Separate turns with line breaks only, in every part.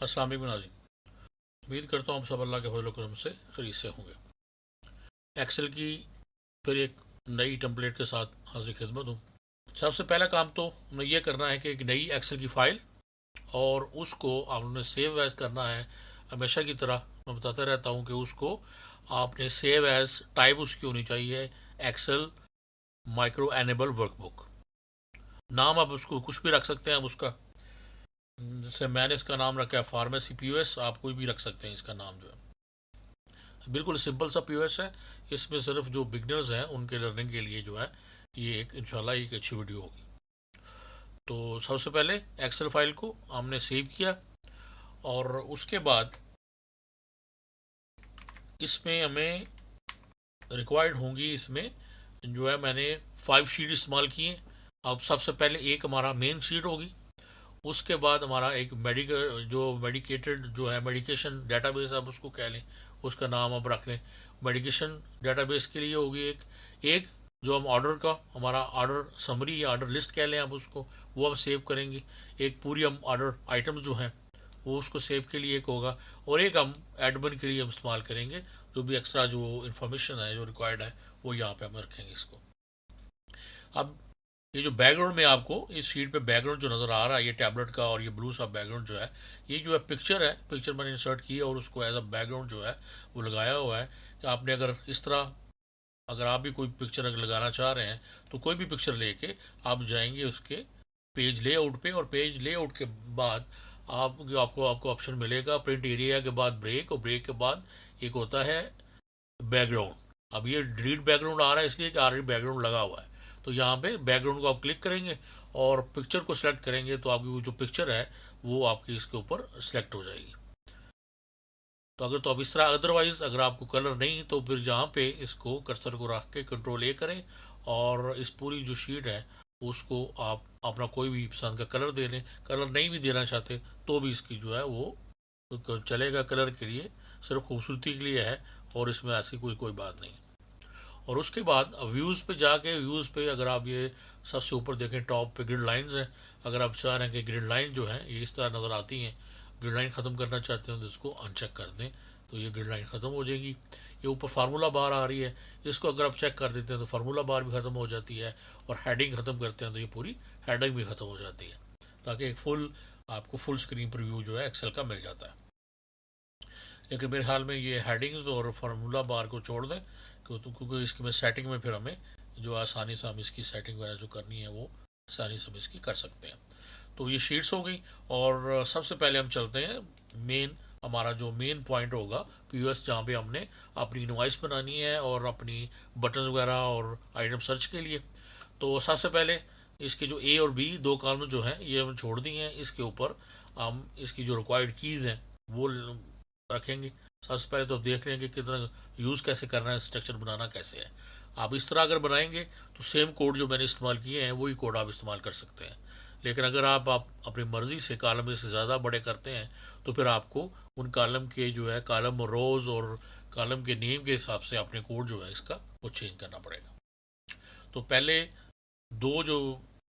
अस्सलाम वालेकुम नाज़रीन। उम्मीद करता हूँ आप सब अल्लाह के फजल करम से खरीद से होंगे। एक्सेल की फिर एक नई टेम्पलेट के साथ हाजिर खिदमत हूँ। सबसे पहला काम तो हमें यह करना है कि एक नई एक्सेल की फ़ाइल और उसको आपने सेव एज़ करना है। हमेशा की तरह मैं बताता रहता हूँ कि उसको आपने सेव एज़ टाइप उसकी होनी चाहिए एक्सेल माइक्रो एनेबल वर्कबुक। नाम आप उसको कुछ भी रख सकते हैं। आप उसका जैसे मैंने इसका नाम रखा है फार्मेसी पीओएस, आप कोई भी रख सकते हैं। इसका नाम जो है बिल्कुल सिंपल सा पीओएस है। इसमें सिर्फ जो बिगनर्स हैं उनके लर्निंग के लिए जो है ये एक इंशाल्लाह एक अच्छी वीडियो होगी। तो सबसे पहले एक्सेल फाइल को हमने सेव किया और उसके बाद इसमें हमें रिक्वायर्ड होंगी, इसमें जो है मैंने 5 शीट इस्तेमाल किए। अब सबसे पहले एक हमारा मेन शीट होगी, उसके बाद हमारा एक मेडिकल जो मेडिकेटेड जो है मेडिकेशन डेटाबेस आप उसको कह लें, उसका नाम आप रख लें। मेडिकेशन डेटाबेस के लिए होगी एक एक जो हम ऑर्डर का हमारा ऑर्डर समरी या ऑर्डर लिस्ट कह लें आप उसको, वो हम सेव करेंगे। एक पूरी हम ऑर्डर आइटम्स जो हैं वो उसको सेव के लिए एक होगा, और एक हम एडमिन के लिए हम इस्तेमाल करेंगे। जो भी एक्स्ट्रा जो इन्फॉर्मेशन है जो रिक्वायर्ड है वो यहाँ पे हम रखेंगे इसको। अब ये जो बैकग्राउंड में आपको इस शीट पे बैकग्राउंड जो नज़र आ रहा है ये टैबलेट का, और ये ब्लू सा बैकग्राउंड जो है ये जो है पिक्चर है। पिक्चर मैंने इंसर्ट की है और उसको एज अ बैकग्राउंड जो है वो लगाया हुआ है कि आपने अगर इस तरह अगर आप भी कोई पिक्चर अगर लगाना चाह रहे हैं तो कोई भी पिक्चर लेके आप जाएंगे उसके पेज लेआउट पे, और पेज लेआउट के बाद आपको आपको ऑप्शन मिलेगा प्रिंट एरिया के बाद ब्रेक, और ब्रेक के बाद एक होता है बैकग्राउंड। अब ये डिलीट बैकग्राउंड आ रहा है इसलिए कि ऑलरेडी बैकग्राउंड लगा हुआ है। तो यहाँ पे बैकग्राउंड को आप क्लिक करेंगे और पिक्चर को सिलेक्ट करेंगे तो आपकी वो जो पिक्चर है वो आपकी इसके ऊपर सिलेक्ट हो जाएगी। तो अगर तो अब इस तरह, अदरवाइज अगर आपको कलर नहीं तो फिर जहाँ पे इसको कर्सर को रख के कंट्रोल ए करें और इस पूरी जो शीट है उसको आप अपना कोई भी पसंद का कलर दे लें। कलर नहीं भी देना चाहते तो भी इसकी जो है वो तो चलेगा। कलर के लिए सिर्फ खूबसूरती के लिए है और इसमें ऐसी कोई कोई बात नहीं। और उसके बाद व्यूज़ पे जाके व्यूज़ पे अगर आप ये सबसे ऊपर देखें टॉप पे ग्रिड लाइंस हैं। अगर आप चाह रहे हैं कि ग्रिड लाइन जो है ये इस तरह नज़र आती हैं, ग्रिड लाइन ख़त्म करना चाहते हैं तो इसको अनचेक कर दें तो ये ग्रिड लाइन ख़त्म हो जाएगी। ये ऊपर फार्मूला बार आ रही है, इसको अगर आप चेक कर देते हैं तो फार्मूला बार भी ख़त्म हो जाती है, और हेडिंग ख़त्म करते हैं तो ये पूरी हेडिंग भी ख़त्म हो जाती है, ताकि एक फुल आपको फुल स्क्रीन पर व्यू जो है एक्सेल का मिल जाता है। लेकिन मेरे ख्याल में ये हेडिंग्स और फार्मूला बार को छोड़ दें क्योंकि इसकी में सेटिंग में फिर हमें जो आसानी से हम इसकी सेटिंग वगैरह जो करनी है वो आसानी से हम इसकी कर सकते हैं। तो ये शीट्स हो गई, और सबसे पहले हम चलते हैं मेन, हमारा जो मेन पॉइंट होगा पीओएस, जहाँ पे हमने अपनी इनवॉइस बनानी है और अपनी बटन्स वगैरह और आइटम सर्च के लिए। तो सबसे पहले इसके जो ए और बी दो कॉलम जो हैं ये हम छोड़ दिए हैं। इसके ऊपर हम इसकी जो रिक्वायर्ड कीज़ हैं वो रखेंगे। सबसे पहले तो देख लें कि कितना यूज़ कैसे करना है, स्ट्रक्चर बनाना कैसे है। आप इस तरह अगर बनाएंगे तो सेम कोड जो मैंने इस्तेमाल किए हैं वही कोड आप इस्तेमाल कर सकते हैं। लेकिन अगर आप अपनी मर्ज़ी से कॉलम से ज़्यादा बड़े करते हैं तो फिर आपको उन कॉलम के जो है कॉलम रोज़ और कॉलम के नेम के हिसाब से अपने कोड जो है इसका वो चेंज करना पड़ेगा। तो पहले दो जो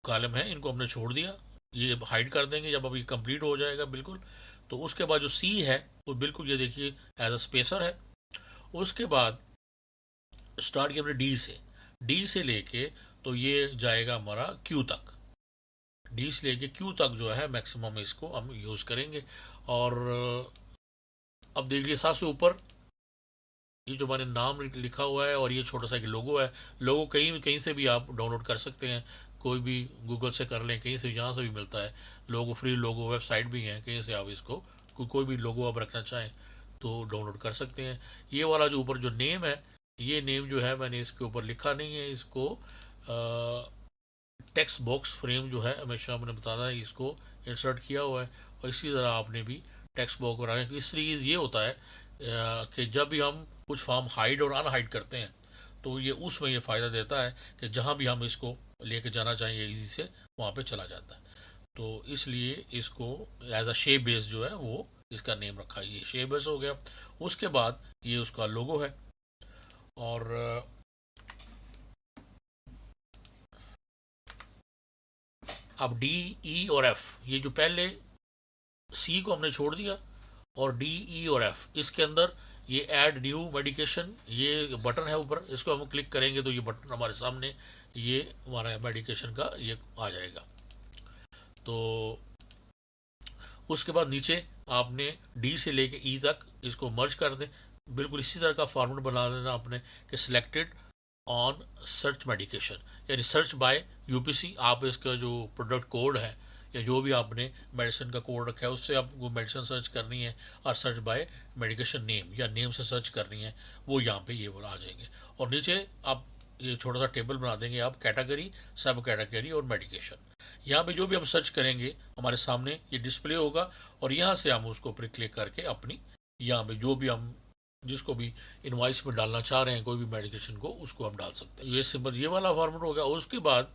कॉलम है इनको हमने छोड़ दिया, ये हाइड कर देंगे जब अब ये कंप्लीट हो जाएगा बिल्कुल। तो उसके बाद जो सी है वो बिल्कुल ये देखिए एज अ स्पेसर है। उसके बाद स्टार्ट किया हमने डी से, डी से लेके तो ये जाएगा हमारा क्यू तक। डी से लेके क्यू तक जो है मैक्सिमम इसको हम यूज़ करेंगे। और अब देख लीजिए सबसे ऊपर ये जो मैंने नाम लिखा हुआ है और ये छोटा सा एक लोगो है। लोगो कहीं कहीं से भी आप डाउनलोड कर सकते हैं, कोई भी गूगल से कर लें, कहीं से जहाँ से भी मिलता है लोगो, फ्री लोगो वेबसाइट भी हैं, कहीं से आप इसको कोई भी लोगो आप रखना चाहें तो डाउनलोड कर सकते हैं। ये वाला जो ऊपर जो नेम है ये नेम जो है मैंने इसके ऊपर लिखा नहीं है, इसको टेक्स्ट बॉक्स फ्रेम जो है हमेशा मैंने बताया है इसको इंसर्ट किया हुआ है। और इसी तरह आपने भी टेक्स्ट बॉक्स बनाया। इसलिए ये होता है कि जब भी हम कुछ फॉर्म हाइड और अनहाइड करते हैं तो ये उसमें ये फ़ायदा देता है कि जहाँ भी हम इसको लेके जाना चाहिए इजी से वहाँ पे चला जाता है। तो इसलिए इसको एज अ शेप बेस जो है वो इसका नेम रखा है। ये शेप बेस हो गया। उसके बाद ये उसका लोगो है। और अब डी ई और एफ, ये जो पहले सी को हमने छोड़ दिया, और डी, ई और एफ इसके अंदर ये ऐड न्यू मेडिकेशन ये बटन है ऊपर, इसको हम क्लिक करेंगे तो ये बटन हमारे सामने ये हमारा मेडिकेशन का ये आ जाएगा। तो उसके बाद नीचे आपने डी से लेके ई तक इसको मर्ज कर दें। बिल्कुल इसी तरह का फॉर्मेट बना देना आपने कि सिलेक्टेड ऑन सर्च मेडिकेशन, यानी सर्च बाय यूपीसी। आप इसका जो प्रोडक्ट कोड है या जो भी आपने मेडिसिन का कोड रखा है उससे आपको मेडिसिन सर्च करनी है, और सर्च बाय मेडिकेशन नेम या नेम से सर्च करनी है, वो यहाँ पे ये आ जाएंगे। और नीचे आप ये छोटा सा टेबल बना देंगे आप, कैटेगरी, सब कैटेगरी और मेडिकेशन। यहाँ पे जो भी हम सर्च करेंगे हमारे सामने ये डिस्प्ले होगा, और यहाँ से हम उसको ऊपर क्लिक करके अपनी यहाँ पे जो भी हम जिसको भी इनवॉइस में डालना चाह रहे हैं कोई भी मेडिकेशन को, उसको हम डाल सकते हैं। ये सिंपल ये वाला फॉर्मेट हो गया। और उसके बाद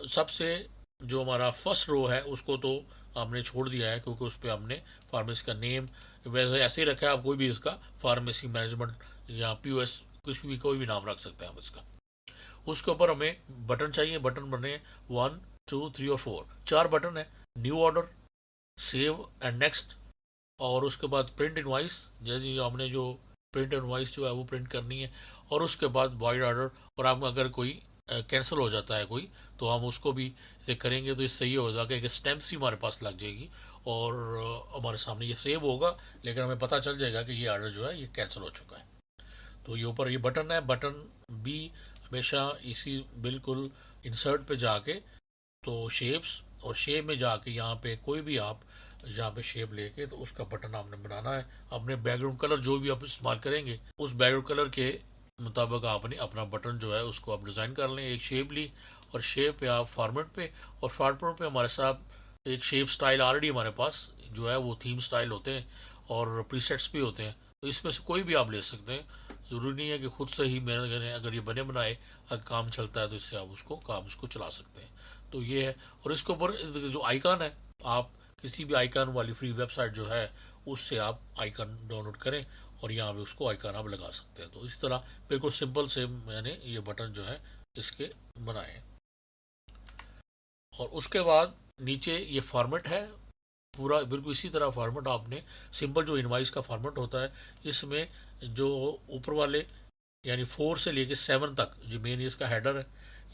सबसे जो हमारा फर्स्ट रो है उसको तो हमने छोड़ दिया है, क्योंकि उस पर हमने फार्मेसी का नेम वैसे ऐसे ही रखा है। आप कोई भी इसका फार्मेसी मैनेजमेंट या पीओएस कुछ भी कोई भी नाम रख सकते हैं हम इसका। उसके ऊपर हमें बटन चाहिए, बटन बने 1, 2, 3 और 4, 4 बटन है। New order, save and next, और उसके बाद प्रिंट इनवॉइस, जैसे हमने जो प्रिंट इनवॉइस जो है वो प्रिंट करनी है। और उसके बाद वॉइड ऑर्डर, और हम अगर कोई कैंसिल हो जाता है कोई, तो हम उसको भी ये करेंगे तो इससे ये हो जाएगा कि स्टैम्प सी हमारे पास लग जाएगी, और हमारे सामने ये सेव होगा, लेकिन हमें पता चल जाएगा कि ये ऑर्डर जो है ये कैंसिल हो चुका है। तो ये ऊपर ये बटन है, बटन बी हमेशा इसी बिल्कुल इंसर्ट पे जाके तो शेप्स, और शेप में जाके यहाँ पे कोई भी आप यहाँ पे शेप लेके तो उसका बटन आपने बनाना है। अपने बैकग्राउंड कलर जो भी आप इस्तेमाल करेंगे उस बैकग्राउंड कलर के मुताबिक आपने अपना बटन जो है उसको आप डिज़ाइन कर लें। एक शेप ली, और शेप पे आप फॉर्मेट पे, और फॉर्मेट पे हमारे साथ एक शेप स्टाइल ऑलरेडी हमारे पास जो है वो थीम स्टाइल होते हैं और प्रीसेट्स भी होते हैं, तो इसमें से कोई भी आप ले सकते हैं। ज़रूरी नहीं है कि खुद से ही मेहनत करें, अगर ये बने बनाए अगर काम चलता है तो इससे आप उसको काम इसको चला सकते हैं। तो ये है। और इसके ऊपर जो आइकन है, आप किसी भी आइकन वाली फ्री वेबसाइट जो है उससे आप आइकन डाउनलोड करें और यहाँ पे उसको आइकन आप लगा सकते हैं। तो इस तरह बिल्कुल सिंपल से मैंने ये बटन जो है इसके बनाए। और उसके बाद नीचे ये फॉर्मेट है पूरा, बिल्कुल इसी तरह फॉर्मेट आपने सिंपल जो इनवाइस का फॉर्मेट होता है इसमें जो ऊपर वाले यानी 4 से लेके 7 तक जो मेन इसका हेडर है,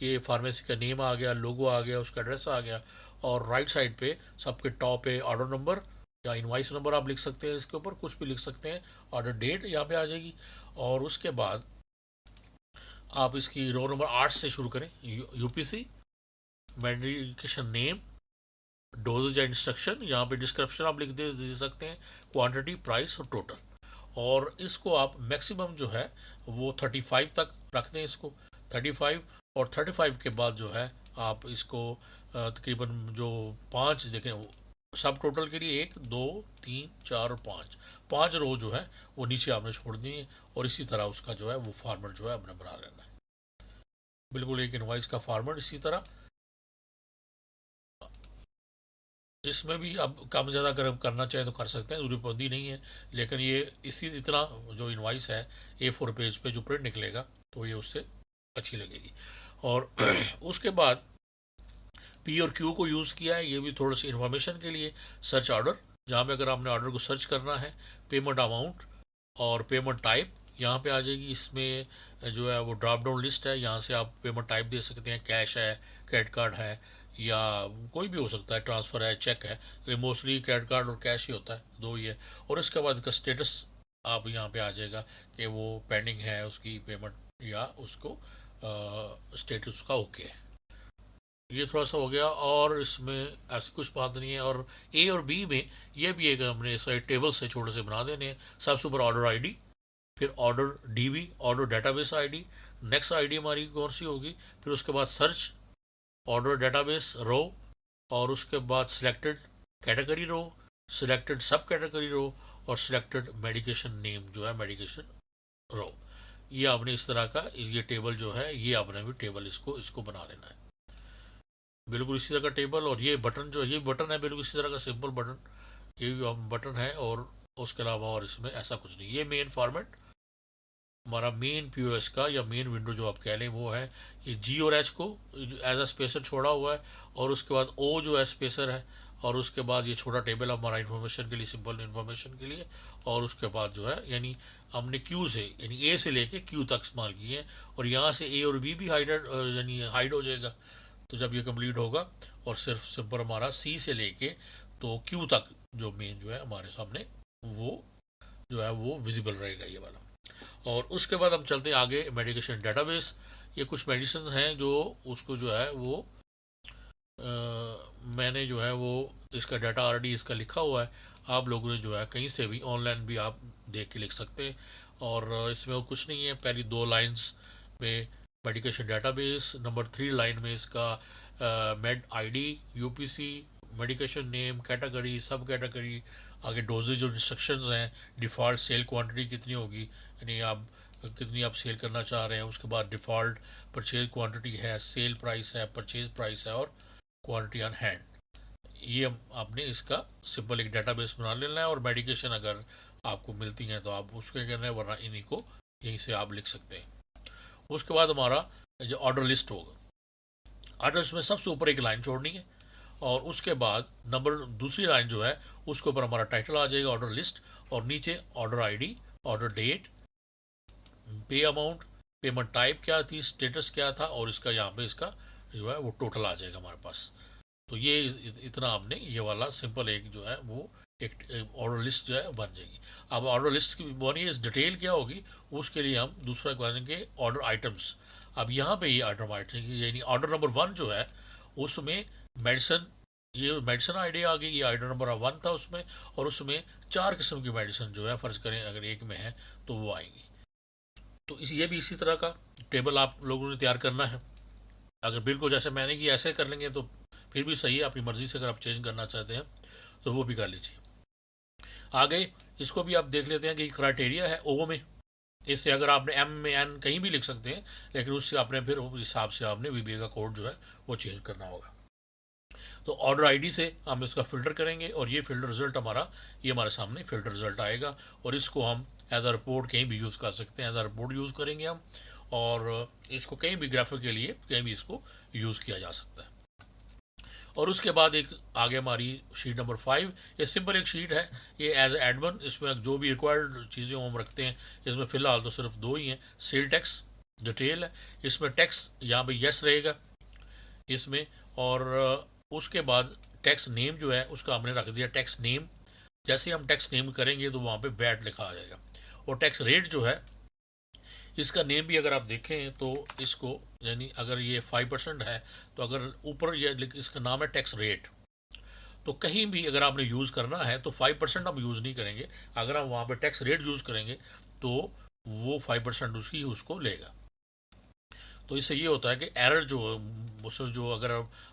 ये फार्मेसी का नेम आ गया, लोगो आ गया, उसका एड्रेस आ गया, और राइट साइड पे सबके टॉप पे ऑर्डर नंबर या इनवाइस नंबर आप लिख सकते हैं, इसके ऊपर कुछ भी लिख सकते हैं, ऑर्डर डेट यहाँ पे आ जाएगी। और उसके बाद आप इसकी रो नंबर 8 से शुरू करें, UPC, medication name, dosages and instruction, यहाँ पे डिस्क्रिप्शन आप लिख दे सकते हैं, क्वांटिटी, प्राइस और टोटल। और इसको आप मैक्सिमम जो है वो 35 तक रखते हैं इसको, 35। और 35 के बाद जो है आप इसको तकरीबन जो 5 देखें सब टोटल के लिए 1, 2, 3, 4 और 5 रो जो है वो नीचे आपने छोड़ दी है, और इसी तरह उसका जो है वो फार्मेट जो है आपने बना लेना है। बिल्कुल एक इनवाइस का फार्मेट इसी तरह। इसमें भी अब कम ज़्यादा अगर करना चाहें तो कर सकते हैं, जरूरतबंदी नहीं है, लेकिन ये इसी इतना जो इनवाइस है A4 पेज पे जो प्रिंट निकलेगा तो ये उससे अच्छी लगेगी। और उसके बाद P और Q को यूज़ किया है, ये भी थोड़ा सी इन्फॉर्मेशन के लिए। सर्च ऑर्डर, जहाँ पे अगर आपने ऑर्डर को सर्च करना है, पेमेंट अमाउंट और पेमेंट टाइप यहाँ पे आ जाएगी। इसमें जो है वो ड्रॉप डाउन लिस्ट है, यहाँ से आप पेमेंट टाइप दे सकते हैं, कैश है, क्रेडिट कार्ड है, या कोई भी हो सकता है, ट्रांसफ़र है, चेक है। मोस्टली क्रेडिट कार्ड और कैश ही होता है, दो ही है। और इसके बाद इसका स्टेटस आप यहाँ पे आ जाएगा कि वो पेंडिंग है उसकी पेमेंट, या उसको स्टेटस का ओके है। ये थोड़ा सा हो गया, और इसमें ऐसी कुछ बात नहीं है। और ए और बी में ये भी एक हमने साइड टेबल से छोटे से बना देने हैं। सबसे ऊपर ऑर्डर आईडी, फिर order dB, order database ID, next ID हमारी कौन सी होगी, फिर उसके बाद सर्च ऑर्डर डेटाबेस रो, और उसके बाद सिलेक्टेड कैटेगरी रो, सिलेक्टेड सब कैटेगरी रो, और सिलेक्टेड मेडिकेशन नेम जो है मेडिकेशन रो। ये आपने इस तरह का ये टेबल जो है ये आपने भी टेबल इसको बना लेना है, बिल्कुल इसी तरह का टेबल। और ये बटन जो ये बटन है बिल्कुल इसी तरह का सिंपल बटन, ये भी बटन है, और उसके अलावा और इसमें ऐसा कुछ नहीं। ये मेन फॉर्मेट हमारा मेन पीओएस का या मेन विंडो जो आप कह लें वो है ये जी और एच को एज अ स्पेसर छोड़ा हुआ है, और उसके बाद ओ जो है स्पेसर है, और उसके बाद ये छोटा टेबल हमारा इन्फॉर्मेशन के लिए, सिंपल इन्फॉर्मेशन के लिए, और उसके बाद जो है यानी हमने क्यू से यानी ए से लेके क्यू तक इस्तेमाल किए हैं, और यहाँ से ए और बी भी यानी हाइड हो जाएगा। तो जब ये कंप्लीट होगा और सिर्फ सिंपल हमारा सी से लेके तो क्यू तक जो मेन जो है हमारे सामने वो जो है वो विजिबल रहेगा ये वाला। और उसके बाद हम चलते हैं आगे मेडिकेशन डेटाबेस। ये कुछ मेडिसिन हैं जो उसको जो है वो मैंने जो है वो इसका डाटा ऑलरेडी इसका लिखा हुआ है, आप लोगों ने जो है कहीं से भी ऑनलाइन भी आप देख के लिख सकते हैं। और इसमें वो कुछ नहीं है, पहली 2 लाइंस में मेडिकेशन डेटाबेस, नंबर 3 लाइन में इसका made ID, UPC, medication name, category, सब कैटेगरी, आगे डोजेज और इंस्ट्रक्शंस हैं, डिफ़ॉल्ट सेल क्वांटिटी कितनी होगी यानी आप कितनी आप सेल करना चाह रहे हैं, उसके बाद डिफ़ॉल्ट परचेज क्वांटिटी है, सेल प्राइस है, परचेज प्राइस है, और क्वांटिटी ऑन हैंड। ये आपने इसका सिंपल एक डेटाबेस बना लेना है, और मेडिकेशन अगर आपको मिलती हैं तो आप उसके करना है, वरना इन्हीं को यहीं से आप लिख सकते हैं। उसके बाद हमारा जो ऑर्डर लिस्ट होगा, ऑर्डर्स में सबसे ऊपर एक लाइन छोड़नी है, और उसके बाद नंबर दूसरी लाइन जो है उसके ऊपर हमारा टाइटल आ जाएगा ऑर्डर लिस्ट, और नीचे ऑर्डर आईडी, ऑर्डर डेट, पे अमाउंट, पेमेंट टाइप क्या थी, स्टेटस क्या था, और इसका यहाँ पे इसका जो है वो टोटल आ जाएगा हमारे पास। तो ये इतना आपने ये वाला सिंपल एक जो है वो एक ऑर्डर लिस्ट जो है बन जाएगी। अब ऑर्डर लिस्ट की बनी इस डिटेल क्या होगी, उसके लिए हम दूसरा करेंगे ऑर्डर आइटम्स। अब यहाँ पे ये आइटम यानी ऑर्डर नंबर 1 जो है उसमें मेडिसिन, ये मेडिसिन आईडी आ गई, ये आइटम नंबर 1 था उसमें, और उसमें 4 किस्म की मेडिसिन जो है फ़र्ज़ करें अगर एक में है तो वो आएंगी। तो ये भी इसी तरह का टेबल आप लोगों ने तैयार करना है। अगर बिल्कुल जैसे मैंने कि ऐसे कर लेंगे तो फिर भी सही है, अपनी मर्ज़ी से अगर आप चेंज करना चाहते हैं तो वो भी कर लीजिए। आगे इसको भी आप देख लेते हैं कि क्राइटेरिया है ओ में, इससे अगर आपने एम में एन कहीं भी लिख सकते हैं, लेकिन उससे आपने फिर हिसाब से आपने वीबीए का कोड जो है वो चेंज करना होगा। तो ऑर्डर आईडी से हम इसका फ़िल्टर करेंगे, और ये फ़िल्टर रिज़ल्ट हमारा ये हमारे सामने फ़िल्टर रिज़ल्ट आएगा, और इसको हम एज अ रिपोर्ट कहीं भी यूज़ कर सकते हैं, एज अ रिपोर्ट यूज़ करेंगे हम, और इसको कहीं भी ग्राफिक के लिए कहीं भी इसको यूज़ किया जा सकता है। और उसके बाद एक आगे हमारी शीट नंबर 5, ये सिंपल एक शीट है, ये एज एडमिन इसमें जो भी रिक्वायर्ड चीज़ें हम रखते हैं, इसमें फ़िलहाल तो सिर्फ 2 ही हैं। सेल टैक्स डिटेल है, इसमें टैक्स यहाँ पे यस रहेगा इसमें, और उसके बाद टैक्स नेम जो है उसका हमने रख दिया टैक्स नेम। जैसे हम टैक्स नेम करेंगे तो वहाँ पे वैट लिखा आ जाएगा। और टैक्स रेट जो है इसका नेम भी अगर आप देखें तो इसको यानी अगर ये 5% है तो अगर ऊपर ये इसका नाम है टैक्स रेट, तो कहीं भी अगर आपने यूज़ करना है तो 5% हम यूज़ नहीं करेंगे, अगर हम वहाँ पे टैक्स रेट यूज़ करेंगे तो वो 5% उसकी उसको लेगा। तो इससे ये होता है कि एरर जो उसमें जो अगर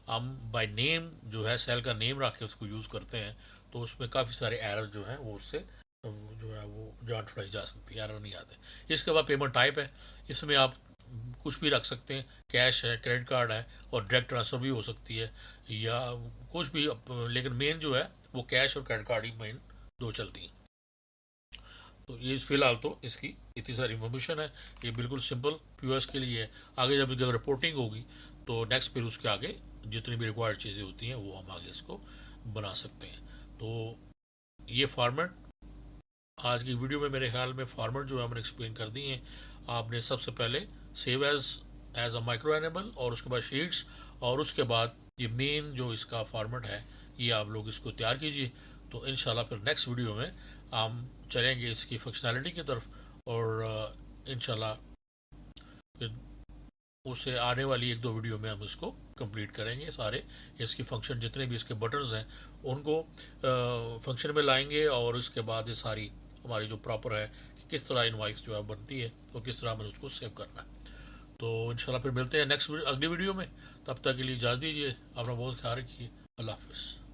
हम बाय नेम जो है सेल का नेम रख के उसको यूज़ करते हैं तो उसमें काफ़ी सारे एरर जो हैं वो उससे जो है वो जान छुड़ाई जा सकती है, एरर नहीं आते। इसके बाद पेमेंट टाइप है, इसमें आप कुछ भी रख सकते हैं, कैश है, क्रेडिट कार्ड है, और डायरेक्ट ट्रांसफ़र भी हो सकती है या कुछ भी, लेकिन मेन जो है वो कैश और क्रेडिट कार्ड ही मेन 2 चलती हैं। तो ये फ़िलहाल तो इसकी इतनी सारी इन्फॉर्मेशन है, ये बिल्कुल सिंपल पीओएस के लिए है। आगे जब रिपोर्टिंग होगी तो नेक्स्ट फिर उसके आगे जितनी भी रिक्वायर्ड चीज़ें होती हैं वो हम आगे इसको बना सकते हैं। तो ये फॉर्मेट आज की वीडियो में मेरे ख्याल में फॉर्मेट जो है हमने एक्सप्लेन कर दी हैं। आपने सबसे पहले save as a micro enable, और उसके बाद शीट्स, और उसके बाद ये मेन जो इसका फॉर्मेट है ये आप लोग इसको तैयार कीजिए। तो इंशाल्लाह फिर नेक्स्ट वीडियो में हम चलेंगे इसकी फंक्शनैलिटी की तरफ, और इंशाल्लाह फिर उससे आने वाली 1-2 वीडियो में हम इसको कंप्लीट करेंगे, सारे इसकी फंक्शन जितने भी इसके बटन्स हैं उनको फंक्शन में लाएंगे, और उसके बाद ये सारी हमारी जो प्रॉपर है कि किस तरह इनवाइस जो है बनती है और किस तरह हमें उसको सेव करना है। तो इंशाल्लाह फिर मिलते हैं नेक्स्ट अगली वीडियो में, तब तक के लिए इजाज़त दीजिए, अपना बहुत ख्याल रखिए, अल्लाह हाफ़िज़।